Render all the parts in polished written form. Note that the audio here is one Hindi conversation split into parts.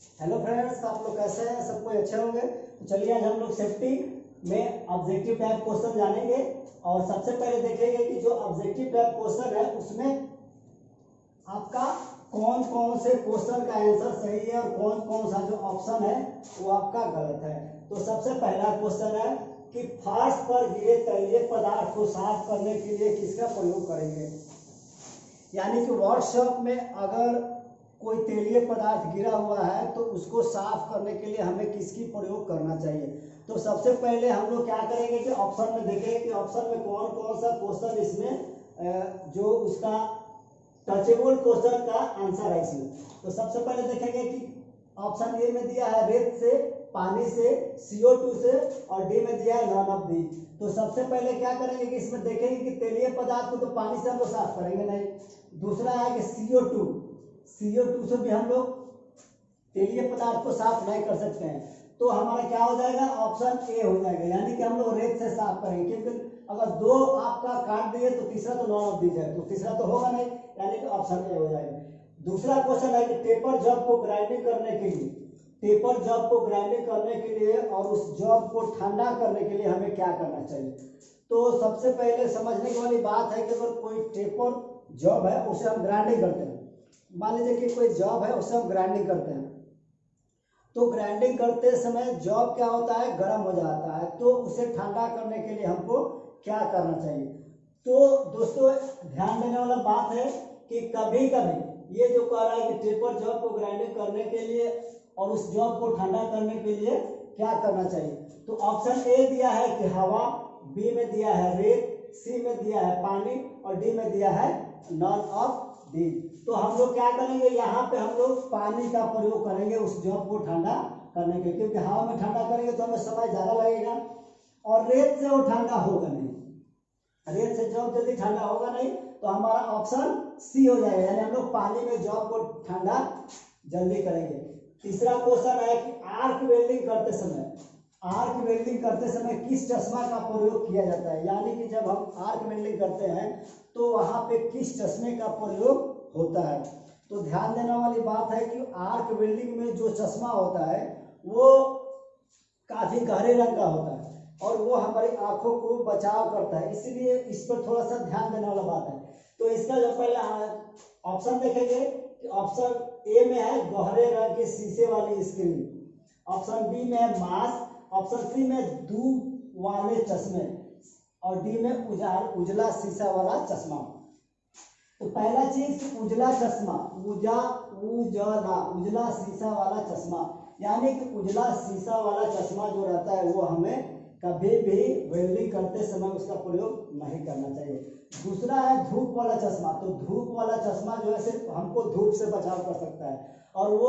हेलो फ्रेंड्स, आप लोग कैसे हैं? सब कोई अच्छे होंगे। तो चलिए आज हम लोग सेफ्टी में ऑब्जेक्टिव टाइप क्वेश्चन जानेंगे। और सबसे पहले देखेंगे कि जो ऑब्जेक्टिव टाइप क्वेश्चन है उसमें आपका कौन कौन से क्वेश्चन का आंसर सही है और कौन कौन सा जो ऑप्शन है वो आपका गलत है। तो सबसे पहला क्वेश्चन है कि फर्श पर गिरे तैलीय पदार्थ को साफ करने के लिए किसका प्रयोग करेंगे। यानी कि वर्कशॉप में अगर कोई तेलीय पदार्थ गिरा हुआ है तो उसको साफ करने के लिए हमें किसकी प्रयोग करना चाहिए। तो सबसे पहले हम लोग क्या करेंगे कि ऑप्शन में देखेंगे कि ऑप्शन में कौन कौन सा क्वेश्चन इसमें जो उसका टचेबल क्वेश्चन का आंसर है इसमें। तो सबसे पहले देखेंगे कि ऑप्शन ए में दिया है रेत से, पानी से, CO2 से, और डी में दिया है नॉन ऑफ दी। तो सबसे पहले क्या करेंगे कि इसमें देखेंगे कि तेलीय पदार्थ को तो पानी से हम लोग साफ करेंगे नहीं। दूसरा है कि CO2 से भी हम लोग तेलीय पदार्थ को साफ नहीं कर सकते हैं। तो हमारा क्या हो जाएगा, ऑप्शन ए हो जाएगा, यानी कि हम लोग रेत से साफ करेंगे। क्योंकि अगर दो आपका काट दिए तो तीसरा तो नॉन ऑफ दी जाए, तो तीसरा तो होगा नहीं, यानी कि ऑप्शन ए हो जाएगा। दूसरा क्वेश्चन है कि टेपर जॉब को ग्राइंडिंग करने के लिए और उस जॉब को ठंडा करने के लिए हमें क्या करना चाहिए। तो सबसे पहले समझने की वाली बात है कि अगर कोई टेपर जॉब है उसे हम ग्राइंडिंग करते हैं, मान लीजिए कि कोई जॉब है उसे हम ग्राइंडिंग करते हैं, तो ग्राइंडिंग करते समय जॉब क्या होता है, गर्म हो जाता है। तो उसे ठंडा करने के लिए हमको क्या करना चाहिए। तो दोस्तों ध्यान देने वाला बात है कि कभी कभी ये जो कह रहा है कि टेपर जॉब को ग्राइंडिंग करने के लिए और उस जॉब को ठंडा करने के लिए क्या करना चाहिए। तो ऑप्शन ए दिया है कि हवा, बी में दिया है रेत, सी में दिया है पानी और डी में दिया है नॉन ऑफ दी। तो हम लोग क्या करेंगे, यहाँ पे हम लोग पानी का प्रयोग करेंगे उस जॉब को ठंडा करने के लिए, क्योंकि हवा में ठंडा करेंगे तो हमें समय ज्यादा लगेगा और रेत से वो ठंडा होगा नहीं, रेत से जॉब जल्दी ठंडा होगा नहीं। तो हमारा ऑप्शन सी हो जाएगा, यानी हम लोग पानी में जॉब को ठंडा जल्दी करेंगे। तीसरा क्वेश्चन है कि आर्क वेल्डिंग करते समय किस चश्मा का प्रयोग किया जाता है। यानी कि जब हम आर्क वेल्डिंग करते हैं तो वहां पे किस चश्मे का प्रयोग होता है। तो ध्यान देने वाली बात है कि आर्क वेल्डिंग में जो चश्मा होता है वो काफी गहरे रंग का होता है और वो हमारी आंखों को बचाव करता है, इसलिए इस पर थोड़ा सा ध्यान देने वाला बात है। तो इसका जो पहले ऑप्शन देखेंगे कि ऑप्शन ए में है गहरे रंग के शीशे वाली स्क्रीन, ऑप्शन बी में है मास्क, ऑप्शन सी में धूप वाले चश्मे और डी में उजला शीशा वाला चश्मा। तो पहला चीज उजला चश्मा, उजला शीशा वाला चश्मा, यानी कि उजला शीशा वाला चश्मा जो रहता है वो हमें कभी भी वेल्डिंग करते समय उसका प्रयोग नहीं करना चाहिए। दूसरा है धूप वाला चश्मा, तो धूप वाला चश्मा जो है सिर्फ हमको धूप से बचाव कर सकता है और वो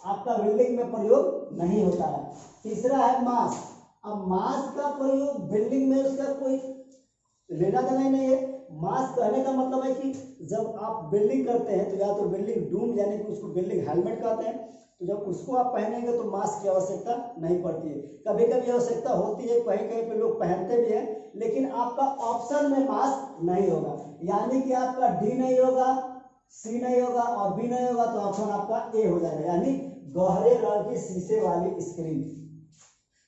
आपका वेल्डिंग में प्रयोग नहीं होता है। तीसरा है मास्क, अब मास्क का प्रयोग वेल्डिंग में उसका कोई लेना देना ही नहीं है। मास्क कहने का मतलब है कि जब आप वेल्डिंग करते हैं तो या तो वेल्डिंग डूम यानी कि उसको वेल्डिंग हेलमेट कहते हैं, तो जब उसको आप पहनेंगे तो मास्क की आवश्यकता नहीं पड़ती है। कभी कभी आवश्यकता होती है, कहीं कहीं पे लोग पहनते भी हैं, लेकिन आपका ऑप्शन में मास्क नहीं होगा, यानी कि आपका डी नहीं होगा, सी नहीं होगा और बी नहीं होगा, तो ऑप्शन आपका ए हो जाएगा, यानी गहरे रंग की शीशे वाली स्क्रीन।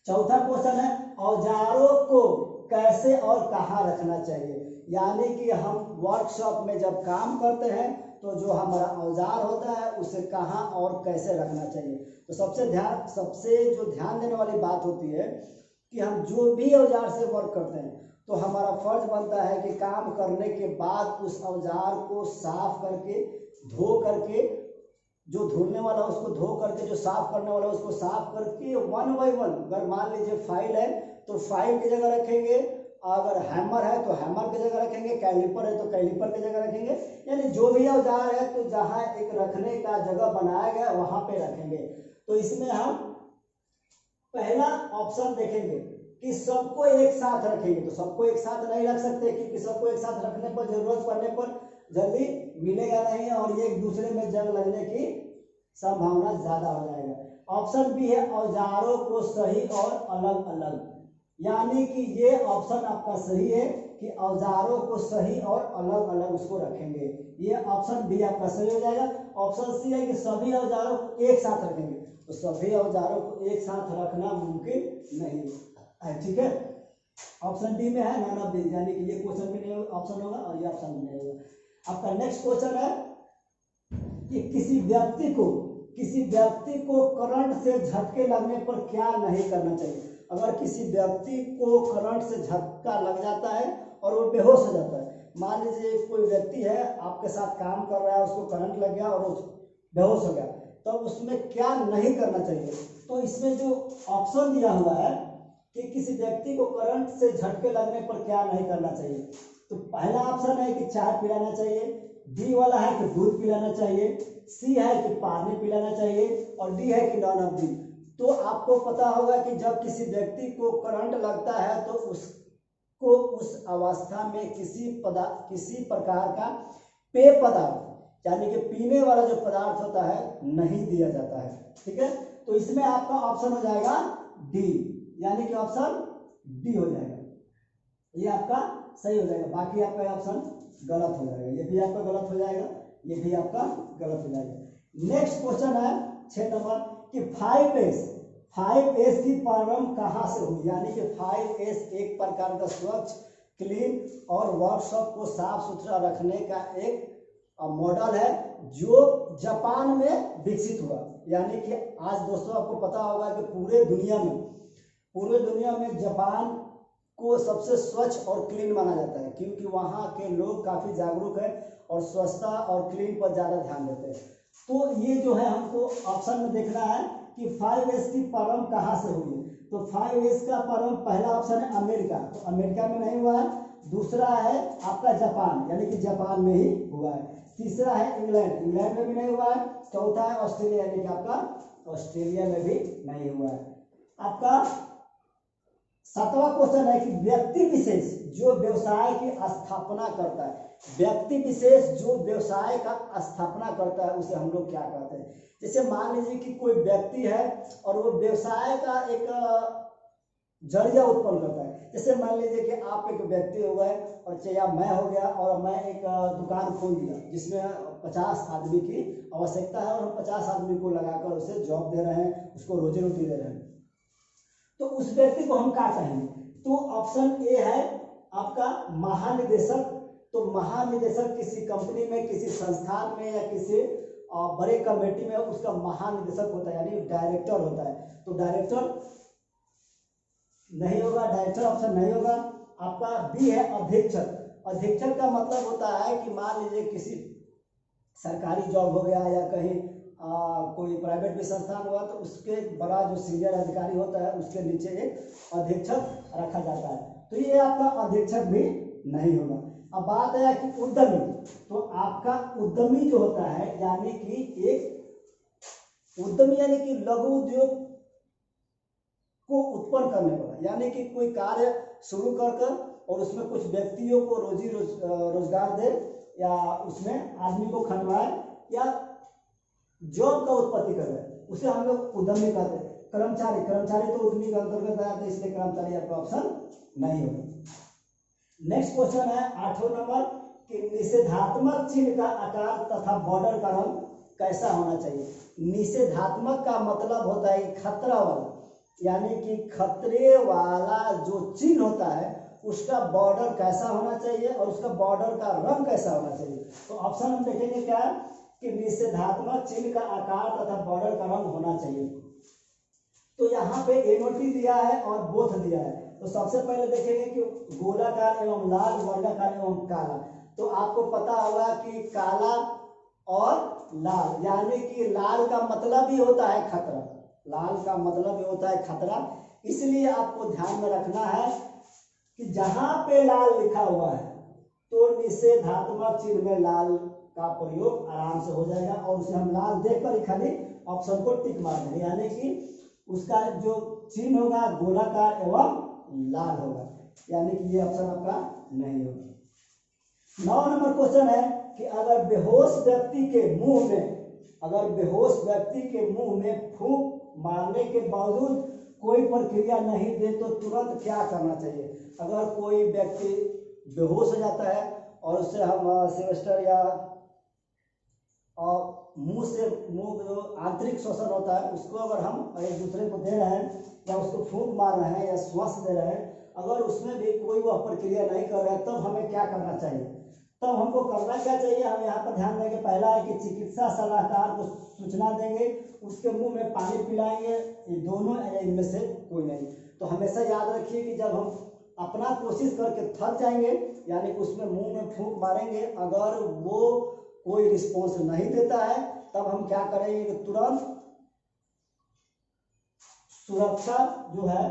चौथा क्वेश्चन है औजारों को कैसे और कहाँ रखना चाहिए। यानी कि हम वर्कशॉप में जब काम करते हैं तो जो हमारा औजार होता है उसे कहाँ और कैसे रखना चाहिए। तो सबसे जो ध्यान देने वाली बात होती है कि हम जो भी औजार से वर्क करते हैं तो हमारा फर्ज बनता है कि काम करने के बाद उस औजार को साफ करके, धो करके, जो धोने वाला उसको धो करके, जो साफ करने वाला उसको साफ करके 1 बाय 1, अगर मान लीजिए फाइल है तो फाइल की जगह रखेंगे, अगर हैमर है तो हैमर की जगह रखेंगे, कैलिपर है तो कैलिपर की जगह रखेंगे, यानी जो भी औजार है तो जहां एक रखने का जगह बनाया गया वहां पे रखेंगे। तो इसमें हम पहला ऑप्शन देखेंगे कि सबको एक साथ रखेंगे, तो सबको एक साथ नहीं रख सकते क्योंकि सबको एक साथ रखने पर जरूरत पड़ने पर जल्दी मिलेगा नहीं और ये एक दूसरे में जंग लगने की संभावना ज्यादा हो जाएगा। ऑप्शन बी है औजारों को सही और अलग अलग, यानी कि ये ऑप्शन आपका सही है कि औजारों को सही और अलग अलग उसको रखेंगे। ये ऑप्शन बी आपका सही हो जाएगा। ऑप्शन सी है कि सभी औजारों को एक साथ रखेंगे, तो सभी औजारों को एक साथ रखना मुमकिन नहीं है, ठीक है। ऑप्शन डी में है नॉन ऑफ दिस, यानी कि ये क्वेश्चन भी नहीं ऑप्शन होगा और ये ऑप्शन भी नहीं होगा। आपका नेक्स्ट क्वेश्चन है कि किसी व्यक्ति को करंट से झटके लगने पर क्या नहीं करना चाहिए। अगर किसी व्यक्ति को करंट से झटका लग जाता है और वो बेहोश हो जाता है, मान लीजिए कोई व्यक्ति है आपके साथ काम कर रहा है, उसको करंट लग गया और वो बेहोश हो गया, तो उसमें क्या नहीं करना चाहिए। तो इसमें जो ऑप्शन दिया हुआ है कि किसी व्यक्ति को करंट से झटके लगने पर क्या नहीं करना चाहिए, तो पहला ऑप्शन है कि चाय पिलाना चाहिए, बी वाला है कि दूध पिलाना चाहिए, सी है कि पानी पिलाना चाहिए और डी है कि नॉन ऑफ दी। तो आपको पता होगा कि जब किसी व्यक्ति को करंट लगता है तो उसको उस अवस्था में किसी प्रकार का पेय पदार्थ यानी कि पीने वाला जो पदार्थ होता है नहीं दिया जाता है, ठीक है। तो इसमें आपका ऑप्शन हो जाएगा डी, यानी कि ऑप्शन डी हो जाएगा, ये आपका सही हो जाएगा। बाकी आपका ऑप्शन गलत हो जाएगा, ये भी आपका गलत हो जाएगा, ये भी आपका गलत हो जाएगा। नेक्स्ट क्वेश्चन है 6 नंबर कि 5S की प्रारंभ कहाँ से हुई, यानी कि 5S एक प्रकार का स्वच्छ, क्लीन और वर्कशॉप को साफ सुथरा रखने का एक मॉडल है जो जापान में विकसित हुआ। यानी कि आज दोस्तों आपको पता होगा कि पूरे दुनिया में जापान को सबसे स्वच्छ और क्लीन माना जाता है, क्योंकि वहाँ के लोग काफ़ी जागरूक हैं और स्वच्छता और क्लीन पर ज़्यादा ध्यान देते हैं। तो ये जो है हमको ऑप्शन में देखना है कि 5S की प्रारंभ कहाँ से हुई। तो 5S का प्रारंभ पहला ऑप्शन है अमेरिका, तो अमेरिका में नहीं हुआ है। दूसरा है आपका जापान, यानी कि जापान में ही हुआ है। तीसरा है इंग्लैंड में भी नहीं हुआ है। चौथा है ऑस्ट्रेलिया, यानी कि आपका ऑस्ट्रेलिया में भी नहीं हुआ है। आपका 7वां क्वेश्चन है कि व्यक्ति विशेष जो व्यवसाय की स्थापना करता है, व्यक्ति विशेष जो व्यवसाय का स्थापना करता है उसे हम लोग क्या कहते हैं। जैसे मान लीजिए कि कोई व्यक्ति है और वो व्यवसाय का एक जरिया उत्पन्न करता है। जैसे मान लीजिए कि आप एक व्यक्ति हो गए और चाहे मैं हो गया और मैं एक दुकान खोल दिया जिसमें 50 आदमी की आवश्यकता है और हम 50 आदमी को लगाकर उसे जॉब दे रहे हैं, उसको रोजी रोटी दे रहे हैं, तो उस व्यक्ति को हम क्या कहेंगे। तो ऑप्शन ए है आपका महानिदेशक। तो महानिदेशक किसी कंपनी में, किसी संस्थान में या किसी बड़े कमेटी में उसका महानिदेशक होता है, यानी डायरेक्टर होता है। तो डायरेक्टर नहीं होगा, डायरेक्टर ऑप्शन नहीं होगा। आपका बी है अधीक्षक। अधीक्षक का मतलब होता है कि मान लीजिए किसी सरकारी जॉब हो गया या कहीं कोई प्राइवेट भी संस्थान हुआ, तो उसके बड़ा जो सीनियर अधिकारी होता है उसके नीचे एक अधीक्षक रखा जाता है। तो ये आपका अधीक्षक भी नहीं होगा। अब बात है कि उद्यमी। तो आपका उद्यमी जो होता है यानी कि एक उद्यमी यानी कि लघु उद्योग को उत्पन्न करने वाला, यानी कि कोई कार्य शुरू कर और उसमें कुछ व्यक्तियों को रोजगार दे या उसमें आदमी को खटवाए या जॉब का उत्पत्ति कर रहे हैं, उसे हम लोग उद्यमी कहते हैं। कर्मचारी तो उद्यमी का अंतर्गत आया, तो इसलिए कर्मचारी आपका ऑप्शन नहीं होगा। नेक्स्ट क्वेश्चन है 8वां नंबर कि निषेधात्मक चिन्ह का आकार तथा बॉर्डर का रंग कैसा होना चाहिए। निषेधात्मक का मतलब होता है खतरा वाला, यानी कि खतरे वाला जो चिन्ह होता है उसका बॉर्डर कैसा होना चाहिए और उसका बॉर्डर का रंग कैसा होना चाहिए। तो ऑप्शन हम देखेंगे क्या कि निषेधात्मक चिन्ह का आकार तथा बॉर्डर का रंग होना चाहिए। तो यहाँ पे एनोटी दिया है और बोथ दिया है। तो सबसे पहले देखेंगे कि गोलाकार एवं लाल, वर्गाकार एवं काला। तो आपको पता होगा कि काला और लाल, यानी कि लाल का मतलब ही होता है खतरा, लाल का मतलब ही होता है खतरा। इसलिए आपको ध्यान में रखना है कि जहां पे लाल लिखा हुआ है तो निषेधात्मक चिन्ह में लाल का प्रयोग आराम से हो जाएगा और उसे हम लाल देखकर ही खाली ऑप्शन को टिक मार देंगे, यानी कि उसका जो चिन्ह होगा गोलाकार एवं लाल होगा, यानी कि ये ऑप्शन आपका नहीं होगा। 9 नंबर क्वेश्चन है कि अगर बेहोश व्यक्ति के मुंह में फूंक मारने के बावजूद कोई प्रक्रिया नहीं दे तो तुरंत क्या करना चाहिए। अगर कोई व्यक्ति बेहोश हो जाता है और उससे हम सेमेस्टर या मुंह जो आंतरिक श्वसन होता है उसको अगर हम एक दूसरे को दे रहे हैं या उसको फूंक मार रहे हैं या श्वास दे रहे हैं, अगर उसमें भी कोई वह प्रक्रिया नहीं कर रहा है, तब हमें क्या करना चाहिए? तब हमको करना क्या चाहिए? हम यहाँ पर ध्यान देंगे, पहला है कि चिकित्सा सलाहकार को सूचना देंगे, उसके मुंह में पानी पिलाएंगे, ये दोनों इनमें से कोई नहीं। तो हमेशा याद रखिए कि जब हम अपना कोशिश करके थक जाएंगे, यानी कि उसमें मुंह में फूंक मारेंगे, अगर वो कोई रिस्पॉन्स नहीं देता है, तब हम क्या करेंगे कि तुरंत सुरक्षा जो है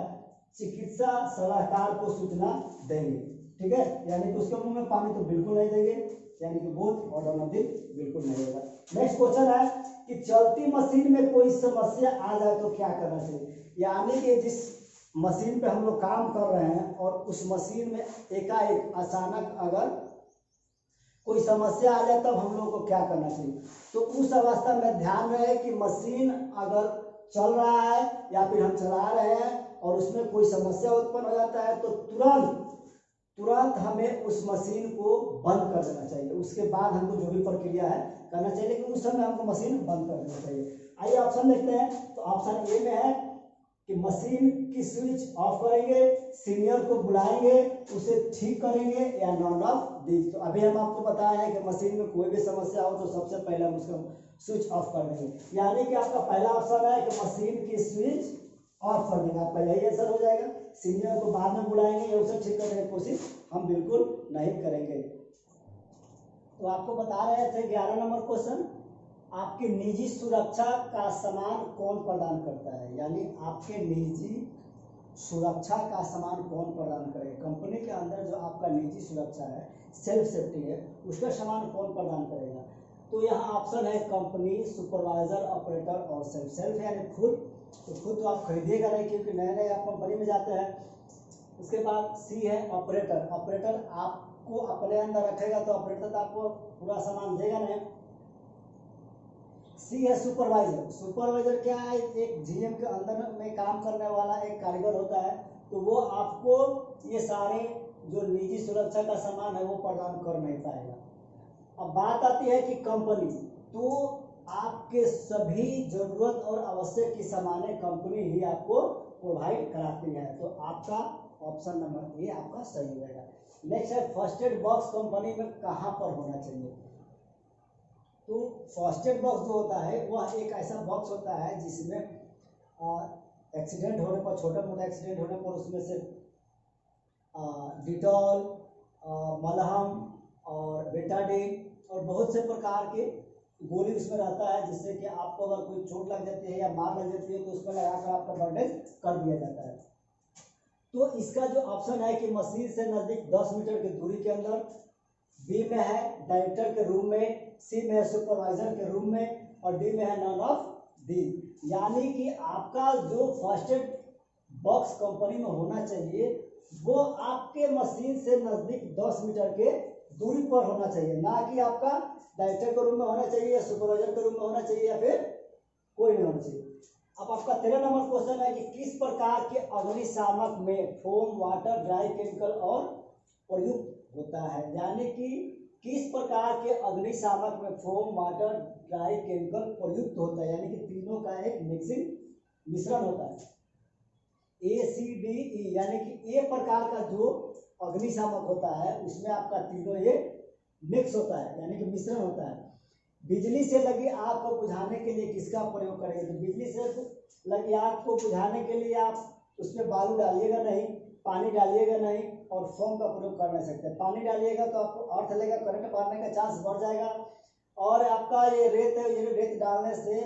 चिकित्सा सलाहकार को सूचना देंगे। ठीक है, यानी कि उसके मुंह में पानी तो बिल्कुल नहीं देंगे, यानी कि बोथ और डोनाटिव बिल्कुल नहीं होगा। नेक्स्ट क्वेश्चन है कि चलती मशीन में कोई समस्या आ जाए तो क्या करना चाहिए? यानी कि जिस मशीन पे हम लोग काम कर रहे हैं और उस मशीन में एकाएक अचानक अगर कोई समस्या आ जाए, तब हम लोग को क्या करना चाहिए? तो उस अवस्था में ध्यान रहे कि मशीन अगर चल रहा है या फिर हम चला रहे हैं और उसमें कोई समस्या उत्पन्न हो जाता है, तो तुरंत हमें उस मशीन को बंद कर देना चाहिए। उसके बाद हमको जो भी प्रक्रिया है करना चाहिए, लेकिन उस समय हमको मशीन बंद कर देना चाहिए। आइए ऑप्शन देखते हैं। तो ऑप्शन ए में है कि मशीन की स्विच ऑफ करेंगे, सीनियर को बुलाएंगे, उसे ठीक करेंगे, या नॉन ऑफ दी। तो अभी हम आपको बताया है कि मशीन में कोई भी समस्या हो तो सबसे पहले हम उसका स्विच ऑफ कर देंगे, यानी कि आपका पहला ऑप्शन है कि मशीन की स्विच ऑफ कर देंगे। आपका यही आंसर हो जाएगा। सीनियर को बाद में बुलाएंगे या उसे ठीक करने की कोशिश हम बिल्कुल नहीं करेंगे। तो आपको बता रहे थे 11 नंबर क्वेश्चन, आपकी निजी सुरक्षा का सामान कौन प्रदान करता है? यानी आपके निजी सुरक्षा का सामान कौन प्रदान करेगा? कंपनी के अंदर जो आपका निजी सुरक्षा है, सेल्फ सेफ्टी है, उसका सामान कौन प्रदान करेगा? तो यहाँ ऑप्शन है कंपनी, सुपरवाइजर, ऑपरेटर और सेल्फ। सेल्फ यानी खुद, तो खुद तो आप खरीदिएगा नहीं क्योंकि नए नए आप कंपनी में जाते हैं। उसके बाद सी है ऑपरेटर। ऑपरेटर आपको अपने अंदर रखेगा तो ऑपरेटर तो आपको पूरा सामान देगा नहीं। सी है सुपरवाइजर। सुपरवाइजर क्या है? एक जीएम के अंदर में काम करने वाला एक कारीगर होता है, तो वो आपको ये सारे जो निजी सुरक्षा का सामान है वो प्रदान कर नहीं पाएगा। अब बात आती है कि कंपनी, तो आपके सभी जरूरत और आवश्यक की सामानें कंपनी ही आपको प्रोवाइड कराती है। तो आपका ऑप्शन नंबर ए आपका सही हो जाएगा। नेक्स्ट है फर्स्ट एड बॉक्स कंपनी में कहाँ पर होना चाहिए? तो फर्स्ट एड बॉक्स जो होता है वह एक ऐसा बॉक्स होता है जिसमें एक्सीडेंट होने पर, छोटा मोटा एक्सीडेंट होने पर उसमें से डिटॉल, मलहम और बेटाडीन और बहुत से प्रकार के गोली उसमें रहता है, जिससे कि आपको अगर कोई चोट लग जाती है या मार लग जाती है तो उसमें लगाकर आपका बैंडेज कर दिया जाता है। तो इसका जो ऑप्शन है कि मशीन से नजदीक 10 मीटर की दूरी के अंदर, बी में है डायरेक्टर के रूम में, सी में है सुपरवाइजर के रूम में और डी में है नॉन ऑफ दी। यानी कि आपका जो फर्स्ट एड बॉक्स कंपनी में होना चाहिए वो आपके मशीन से नजदीक 10 मीटर के दूरी पर होना चाहिए, ना कि आपका डायरेक्टर के रूम में होना चाहिए या सुपरवाइजर के रूम में होना चाहिए या फिर कोई नहीं होना चाहिए। अब आपका 13 नंबर क्वेश्चन है कि किस प्रकार के अग्निशामक में फोम, वाटर, ड्राई केमिकल और प्रयुक्त होता है? यानी कि किस प्रकार के अग्निशामक में फोम, वाटर, ड्राई केमिकल प्रयुक्त होता है? यानी कि तीनों का एक मिक्सिंग मिश्रण होता है, ACDE। यानी कि ए प्रकार का जो अग्निशामक होता है उसमें आपका तीनों ये मिक्स होता है, यानी कि मिश्रण होता है। बिजली से लगी आग को बुझाने के लिए किसका प्रयोग करेंगे? तो बिजली से लगी आग को बुझाने के लिए आप उसमें बालू डालिएगा नहीं, पानी डालिएगा नहीं और फोम का प्रयोग कर नहीं सकते। पानी डालिएगा तो आपको अर्थ लेगा, करंट मारने का चांस बढ़ जाएगा और आपका ये रेत है, ये रेत डालने से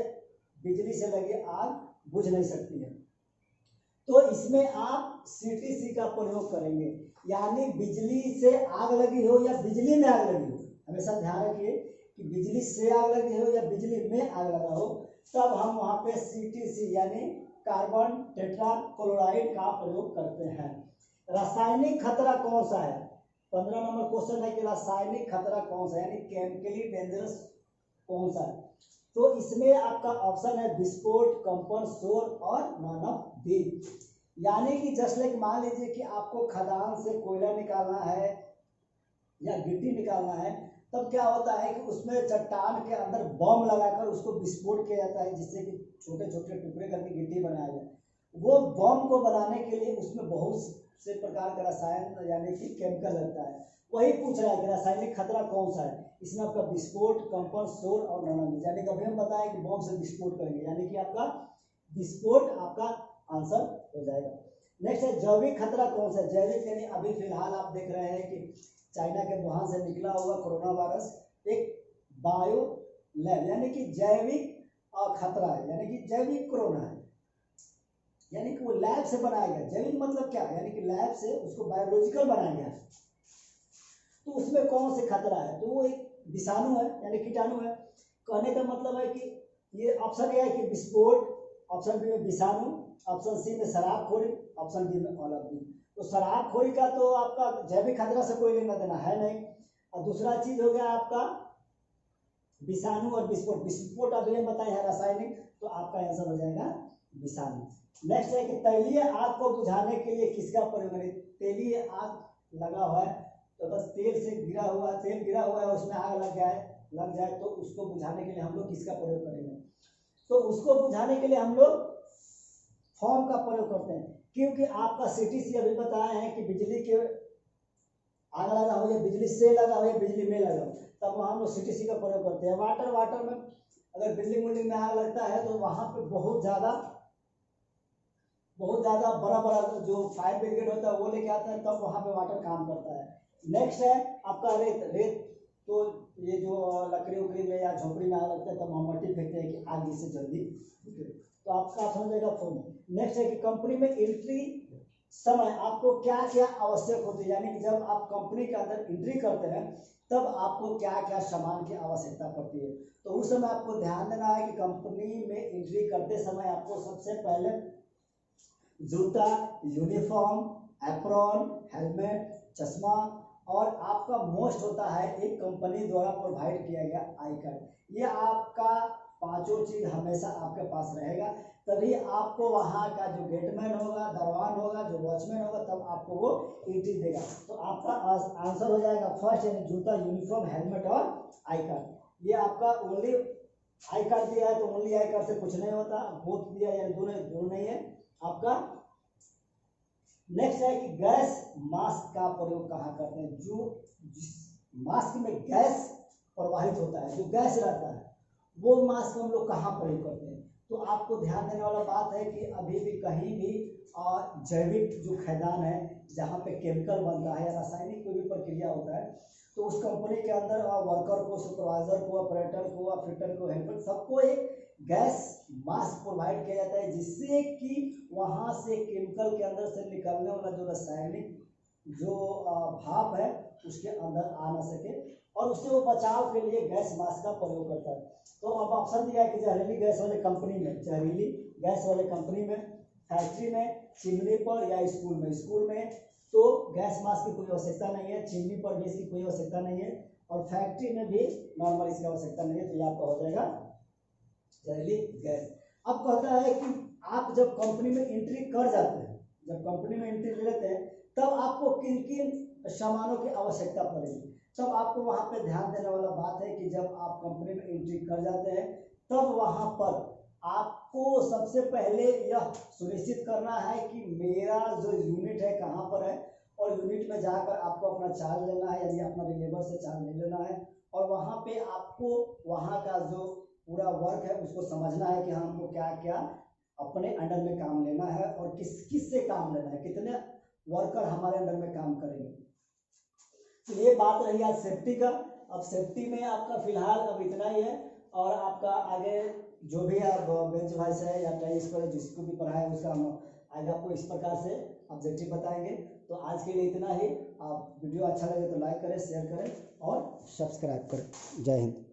बिजली से लगी आग बुझ नहीं सकती है। तो इसमें आप CTC का प्रयोग करेंगे, यानी बिजली से आग लगी हो या बिजली में आग लगी हो, हमेशा ध्यान रखिए कि बिजली से आग लगी हो या बिजली में आग लगा हो, तब हम वहां पे CTC यानी कार्बन टेट्रा क्लोराइड का प्रयोग करते हैं। रासायनिक खतरा कौन सा है? 15 नंबर क्वेश्चन है कि रासायनिक खतरा कौन सा है, यानी केमिकली डेंजरस कौन सा है? तो इसमें आपका ऑप्शन है विस्फोट, कंपन, शोर और नॉन ऑफ दी। यानी कि जस्ट लाइक मान लीजिए कि आपको खदान से कोयला निकालना है या गिट्टी निकालना है, तब क्या होता है कि उसमें चट्टान के अंदर बम लगाकर उसको विस्फोट किया जाता है, जिससे कि छोटे छोटे टुकड़े करके गिट्टी बनाया जाए। वो बम को बनाने के लिए उसमें बहुत से प्रकार का रसायन यानी कि केमिकल लगता है। वही पूछ रहा है कि रासायनिक खतरा कौन सा है, इसमें आपका विस्फोट, कंपन, शोर और ननन, यानी कि अभी हम बताएं कि बम से विस्फोट करेंगे, यानी कि आपका विस्फोट आपका आंसर हो जाएगा। नेक्स्ट है जैविक खतरा कौन सा है। जैविक यानी अभी फिलहाल आप देख रहे हैं कि चाइना के वुहान से निकला हुआ कोरोना वायरस एक बायो लैब यानी कि जैविक खतरा है, यानी कि जैविक कोरोना है, यानी कि वो लैब से बनाया गया। जैविक मतलब क्या, यानी कि लैब से उसको बायोलॉजिकल बनाया गया। तो उसमें कौन से खतरा है, तो वो एक विषाणु है यानी कीटाणु है। कहने का मतलब है कि ये ऑप्शन ए है कि विस्फोट, ऑप्शन बी में विषाणु, ऑप्शन सी में शराबखोरी, ऑप्शन डी में ओलंपिक। तो शराबखोरी का तो आपका जैविक खतरा से कोई लेना देना है नहीं। और दूसरा चीज हो गया आपका विषाणु और विस्फोट। विस्फोट अभी हम बताए हैं रासायनिक, तो आपका आंसर हो जाएगा विषाणु। नेक्स्ट है कि तैलीय आग को बुझाने के लिए किसका प्रयोग करें। तैलीय आग लगा हुआ है, तो बस तेल गिरा हुआ है, उसमें आग लग जाए तो उसको बुझाने के लिए हम लोग किसका प्रयोग करेंगे। तो उसको बुझाने के लिए हम लोग फॉर्म का प्रयोग करते हैं, क्योंकि आपका सीटीसी अभी बताया है कि बिजली के आग लगा हो या बिजली से लगा हो या बिजली में लगा हो, तब वहाँ हम लोग सीटीसी का प्रयोग करते हैं। वाटर में अगर बिल्डिंग में आग लगता है तो वहाँ पे बहुत ज़्यादा बड़ा जो फायर ब्रिगेड होता है वो लेके आता है, तब वहाँ पे वाटर काम करता है। नेक्स्ट है आपका रेत। तो ये जो लकड़ी उकड़ी में या झोपड़ी में आग लगता है तब हम मट्टी फेंकते हैं कि आग इससे जल्दी निकले। तो आपका समझ जाएगा फॉर्म। नेक्स्ट है कि कंपनी में एंट्री समय आपको क्या क्या आवश्यक होती है, यानी कि जब आप कंपनी के अंदर एंट्री करते हैं तब आपको क्या क्या सामान की आवश्यकता पड़ती है। तो उस समय आपको ध्यान देना है कि कंपनी में एंट्री करते समय आपको सबसे पहले जूता, यूनिफॉर्म, एप्रॉन, हेलमेट, चश्मा और आपका मोस्ट होता है एक कंपनी द्वारा प्रोवाइड किया गया आई कार्ड। ये आपका पांचों चीज हमेशा आपके पास रहेगा, तभी आपको वहाँ का जो गेटमैन होगा, दरवान होगा, जो वॉचमैन होगा, तब आपको वो एंट्री देगा। तो आपका आंसर हो जाएगा फर्स्ट, यानी जूता, यूनिफॉर्म, हेलमेट और आई कार्ड। ये आपका ओनली आई कार्ड दिया है तो ओनली आई कार्ड से कुछ नहीं होता, बोथ दिया यानी दोनों नहीं है आपका। नेक्स्ट है कि गैस मास्क का प्रयोग कहाँ करते हैं। जो जिस मास्क में गैस प्रवाहित होता है, जो गैस रहता है, वो मास्क हम लोग कहाँ प्रयोग करते हैं। तो आपको ध्यान देने वाला बात है कि अभी भी कहीं भी जैविक जो खदान है जहाँ पे केमिकल बनता है या रासायनिक कोई भी प्रक्रिया होता है, तो उस कंपनी के अंदर वर्कर को, सुपरवाइजर को, ऑपरेटर को, फिटर को, हेल्पर, सबको एक गैस मास्क प्रोवाइड किया जाता है, जिससे कि वहाँ से केमिकल के अंदर से निकलने वाला जो रासायनिक जो भाप है उसके अंदर आ ना सके, और उससे वो बचाव के लिए गैस मास्क का प्रयोग करता है। तो अब ऑप्शन दिया है कि जहरीली गैस वाले कंपनी में, जहरीली गैस वाले कंपनी में, फैक्ट्री में, चिमनी पर या स्कूल में तो गैस मास्क की कोई आवश्यकता नहीं है, चिमनी पर भी इसकी कोई आवश्यकता नहीं है, और फैक्ट्री में भी नॉर्मल इसकी आवश्यकता नहीं है। तो ये आपका हो जाएगा जहरीली गैस। अब कहता है कि आप जब कंपनी में एंट्री कर जाते हैं, जब कंपनी में एंट्री लेते हैं, तब आपको किन किन सामानों की आवश्यकता पड़ेगी। तब आपको वहां पे ध्यान देने वाला बात है कि जब आप कंपनी में एंट्री कर जाते हैं तब वहां पर आपको सबसे पहले यह सुनिश्चित करना है कि मेरा जो यूनिट है कहाँ पर है, और यूनिट में जाकर आपको अपना चार्ज लेना है, यानी अपना लेबर से चार्ज ले लेना है, और वहाँ पे आपको वहाँ का जो पूरा वर्क है उसको समझना है कि हमको क्या क्या अपने अंडर में काम लेना है और किस किस से काम लेना है, कितने वर्कर हमारे अंडर में काम करेंगे। तो ये बात रही आज सेफ्टी का। अब सेफ्टी में आपका फिलहाल अब इतना ही है, और आपका आगे जो भी आप बेंच वाइस है या टाइस पर जिसको भी पढ़ाए उसका हम आगे आपको इस प्रकार से ऑब्जेक्टिव बताएंगे। तो आज के लिए इतना ही। आप वीडियो अच्छा लगे तो लाइक करें, शेयर करें और सब्सक्राइब करें। जय हिंद।